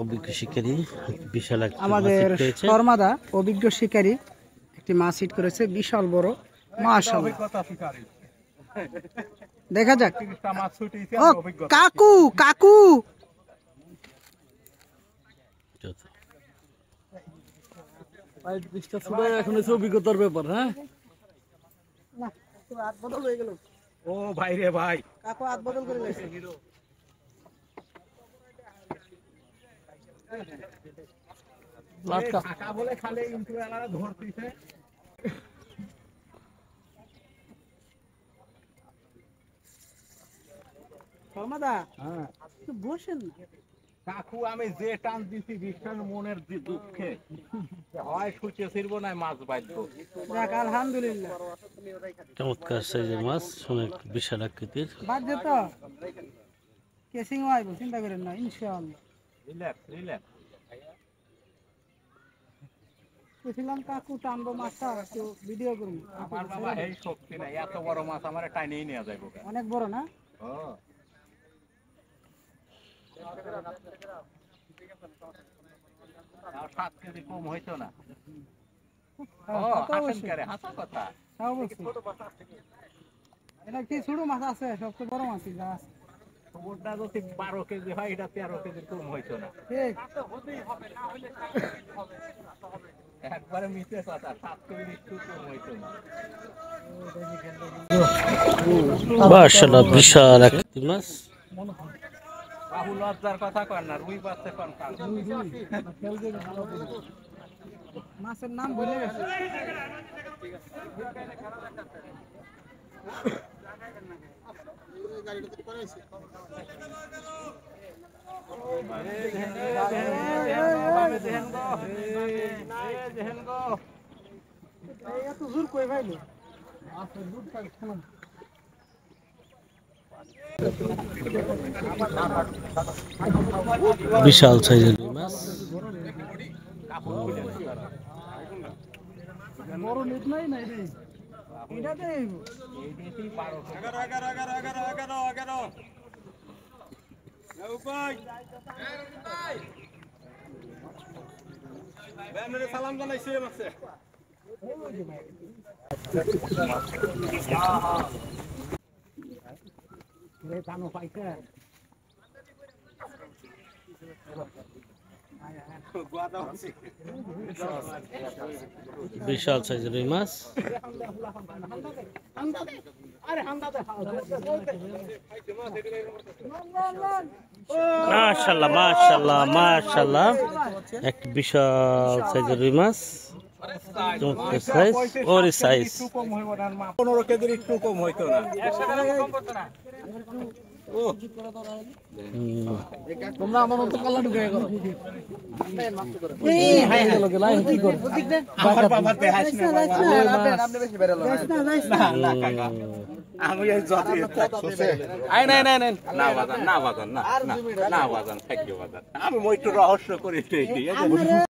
অভিজ্ঞ শিকারী বিশাল একটা আমাদের শর্মাদা অভিজ্ঞ শিকারী একটি মাছ হিট করেছে, বিশাল বড় মাশাআল্লাহ। দেখা যাক। ও কাকু কাকু এখন অভিজ্ঞতার ব্যাপার। হ্যাঁ হাত বদল হয়ে গেল। ও ভাই রে ভাই, কাকু হাত বদল করে গেছে। কাকা বলে খালি ইন্টু এলারা ধরতিছে। শর্মাদা হ্যাঁ একটু বসেন না। কাকু আমি যে টান দিছি বিশ্বাস মনের দুঃখে হয় সুচে ছিড়বো না মাছ বাইধবো। যাক আলহামদুলিল্লাহ। চমৎকার সাইজের মাছ, অনেক বিশাল আকৃতির। বাদ দে তো কেসিং আইব, চিন্তা করেন না ইনশাআল্লাহ। Relax relax. বুঝলাম কাকু টানবো মাছটা, একটু ভিডিও করুন। আমার বাবা এই শক্তি নাই, এত বড় মাছ আমার টাইনেই নিয়ে যাইব। অনেক বড় না? আর 7 কেজি কম হইতো না। এটা কি ছোট মাছ আছে? সবচেয়ে বড় মাছ যা আছে। ওটা যদি 12 কেজি হয়, এটা 13 কেজি কম হইতো না। ঠিক একবারে মিশে কথা, 7 কেজি একটু কম হইতো না। মাশাআল্লাহ বিশাল আকৃতির মাছ। বাহু লজ্জার কথা কর না, রুই পাচ্ছে কোন কাল। মাছের নাম ভুলে গেছে। এত জোর কই ভাইলো? বিশাল সাইজের মাছ। বড় নেট নাই না রে, এটাতে 11 সালাম জানাইছে মাছে। রে কানো পাইছে। বিশাল সাইজের এই মাছ। মাশাআল্লাহ মাশাআল্লাহ মাশাআল্লাহ, এক বিশাল সাইজের এই মাছ। চমৎকার সাইজ, ওর সাইজ 15 কেজির একটু কম হইতো না। তোমরা আমার মতো কালা ঢুকাই করো। এই হাই হাই লাইন কি করো? আমার বাবা তে হাস না বাবা, আপনি বেশি বের হলো না। না কাকা, আমি এই যতই থাকছে আই নাই নাই নাই না বাজান না বাজান না না না বাজান থাকবে বাজান। আমি মই একটু রহস্য করে দিই।